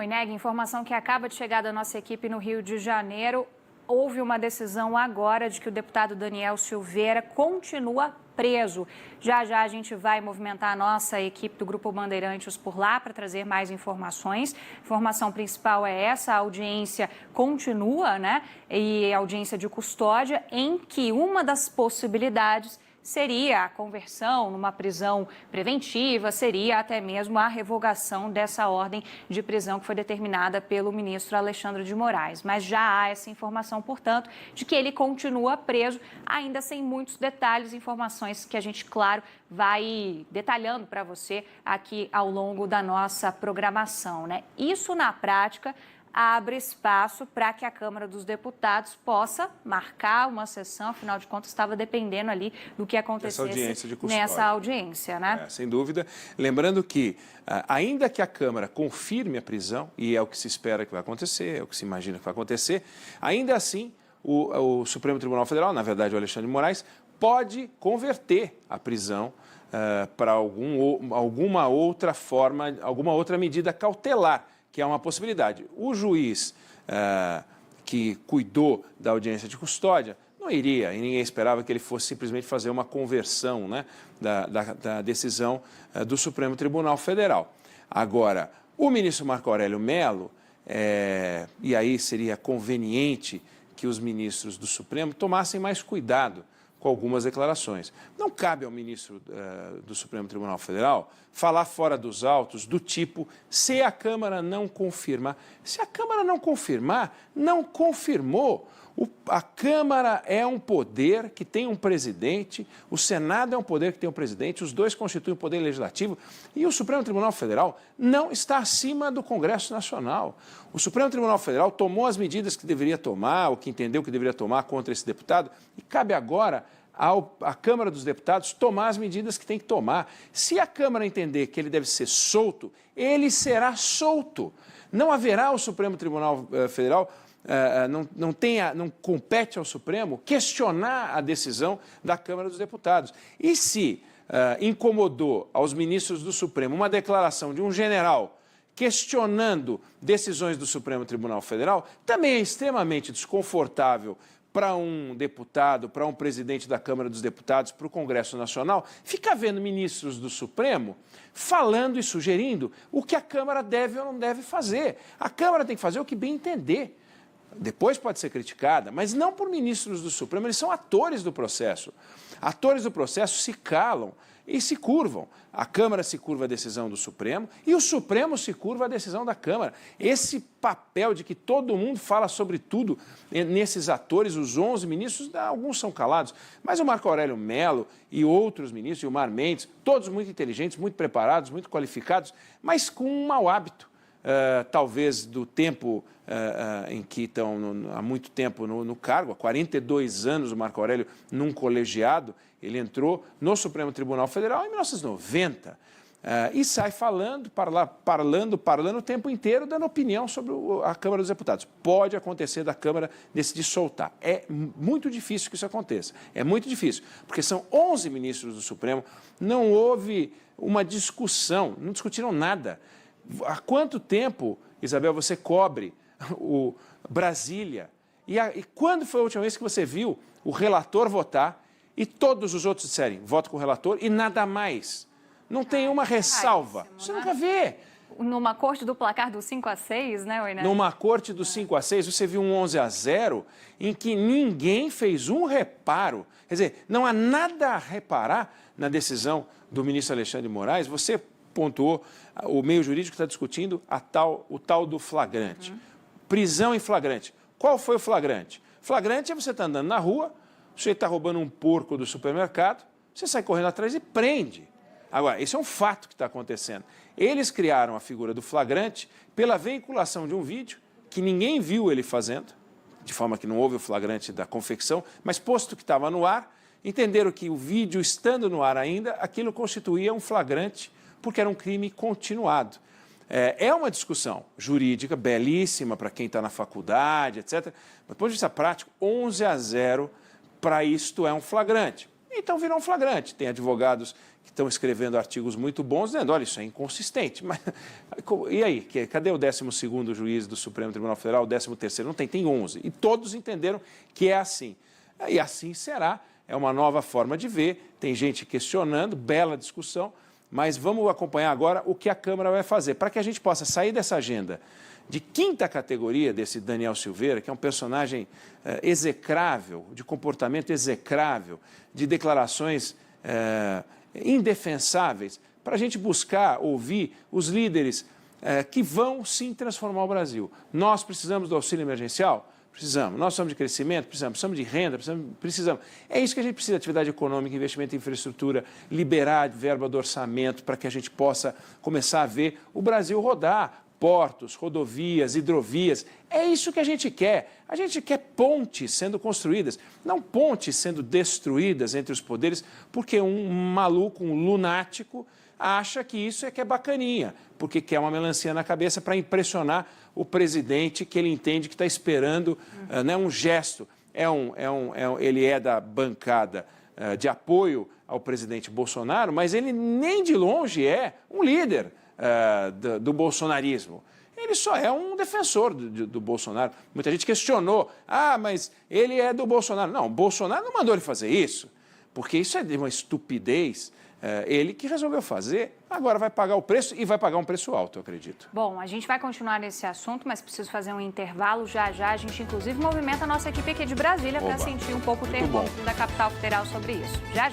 Oi, Neg, informação que acaba de chegar da nossa equipe no Rio de Janeiro. Houve uma decisão agora de que o deputado Daniel Silveira continua preso. Já já a gente vai movimentar a nossa equipe do Grupo Bandeirantes por lá para trazer mais informações. A informação principal é essa: a audiência continua, né? E a audiência de custódia, em que uma das possibilidades seria a conversão numa prisão preventiva, seria até mesmo a revogação dessa ordem de prisão que foi determinada pelo ministro Alexandre de Moraes. Mas já há essa informação, portanto, de que ele continua preso, ainda sem muitos detalhes, informações que a gente, claro, vai detalhando para você aqui ao longo da nossa programação, né? Isso, na prática, abre espaço para que a Câmara dos Deputados possa marcar uma sessão, afinal de contas estava dependendo ali do que acontecesse nessa audiência, né? Sem dúvida. Lembrando que, ainda que a Câmara confirme a prisão, e é o que se espera que vai acontecer, é o que se imagina que vai acontecer, ainda assim o Supremo Tribunal Federal, na verdade o Alexandre de Moraes, pode converter a prisão para alguma outra forma, alguma outra medida cautelar, que é uma possibilidade. O juiz que cuidou da audiência de custódia não iria, e ninguém esperava que ele fosse simplesmente fazer uma conversão, né, da decisão do Supremo Tribunal Federal. Agora, o ministro Marco Aurélio Mello, e aí seria conveniente que os ministros do Supremo tomassem mais cuidado com algumas declarações. Não cabe ao ministro do Supremo Tribunal Federal falar fora dos autos do tipo: se a Câmara não confirmar. Se a Câmara não confirmar, não confirmou. A Câmara é um poder que tem um presidente, o Senado é um poder que tem um presidente, os dois constituem o poder legislativo, e o Supremo Tribunal Federal não está acima do Congresso Nacional. O Supremo Tribunal Federal tomou as medidas que deveria tomar, ou que entendeu que deveria tomar contra esse deputado, e cabe agora à Câmara dos Deputados tomar as medidas que tem que tomar. Se a Câmara entender que ele deve ser solto, ele será solto. Não haverá o Supremo Tribunal Federal, não compete ao Supremo questionar a decisão da Câmara dos Deputados. E se incomodou aos ministros do Supremo uma declaração de um general questionando decisões do Supremo Tribunal Federal, também é extremamente desconfortável para um deputado, para um presidente da Câmara dos Deputados, para o Congresso Nacional, ficar vendo ministros do Supremo falando e sugerindo o que a Câmara deve ou não deve fazer. A Câmara tem que fazer o que bem entender. Depois pode ser criticada, mas não por ministros do Supremo, eles são atores do processo. Atores do processo se calam e se curvam. A Câmara se curva à decisão do Supremo e o Supremo se curva à decisão da Câmara. Esse papel de que todo mundo fala sobre tudo nesses atores, os 11 ministros, alguns são calados, mas o Marco Aurélio Mello e outros ministros, e o Gilmar Mendes, todos muito inteligentes, muito preparados, muito qualificados, mas com um mau hábito. Talvez do tempo em que estão há muito tempo no cargo, há 42 anos o Marco Aurélio num colegiado, ele entrou no Supremo Tribunal Federal em 1990 e sai falando o tempo inteiro, dando opinião sobre a Câmara dos Deputados. Pode acontecer da Câmara decidir soltar. É muito difícil que isso aconteça, é muito difícil, porque são 11 ministros do Supremo, não houve uma discussão, não discutiram nada. Há quanto tempo, Isabel, você cobre o Brasília? E quando foi a última vez que você viu o relator votar e todos os outros disserem voto com o relator e nada mais? Não tem uma ressalva. Você nunca vê. Numa corte do placar do 5-6, né, Oiné? Numa corte do 5-6, você viu um 11-0 em que ninguém fez um reparo. Quer dizer, não há nada a reparar na decisão do ministro Alexandre de Moraes. Você pontuou, o meio jurídico está discutindo o tal do flagrante. Prisão em flagrante. Qual foi o flagrante? Flagrante é você estar andando na rua, o sujeito está roubando um porco do supermercado, você sai correndo atrás e prende. Agora, esse é um fato que está acontecendo. Eles criaram a figura do flagrante pela veiculação de um vídeo que ninguém viu ele fazendo, de forma que não houve o flagrante da confecção, mas posto que estava no ar, entenderam que o vídeo estando no ar ainda, aquilo constituía um flagrante porque era um crime continuado. É uma discussão jurídica belíssima para quem está na faculdade, etc. Mas, do ponto de vista prático, 11-0 para isto é um flagrante. Então virou um flagrante. Tem advogados que estão escrevendo artigos muito bons, dizendo, olha, isso é inconsistente. Mas, e aí, cadê o 12º juiz do Supremo Tribunal Federal, o 13º? Não tem, tem 11. E todos entenderam que é assim. E assim será, é uma nova forma de ver, tem gente questionando, bela discussão, mas vamos acompanhar agora o que a Câmara vai fazer, para que a gente possa sair dessa agenda de quinta categoria desse Daniel Silveira, que é um personagem execrável, de comportamento execrável, de declarações indefensáveis, para a gente buscar ouvir os líderes que vão sim transformar o Brasil. Nós precisamos do auxílio emergencial? Precisamos. Nós precisamos de crescimento? Precisamos de renda? Precisamos. É isso que a gente precisa, atividade econômica, investimento em infraestrutura, liberar verba do orçamento para que a gente possa começar a ver o Brasil rodar. Portos, rodovias, hidrovias, é isso que a gente quer. A gente quer pontes sendo construídas, não pontes sendo destruídas entre os poderes, porque um maluco, um lunático, acha que isso é que é bacaninha, porque quer uma melancia na cabeça para impressionar o presidente que ele entende que está esperando um gesto. Ele é da bancada de apoio ao presidente Bolsonaro, mas ele nem de longe é um líder do bolsonarismo. Ele só é um defensor do Bolsonaro. Muita gente questionou, mas ele é do Bolsonaro. Não, o Bolsonaro não mandou ele fazer isso, porque isso é de uma estupidez. Ele que resolveu fazer, agora vai pagar o preço e vai pagar um preço alto, eu acredito. Bom, a gente vai continuar nesse assunto, mas preciso fazer um intervalo. Já a gente, inclusive, movimenta a nossa equipe aqui de Brasília para sentir um pouco o termômetro da capital federal sobre isso. Já.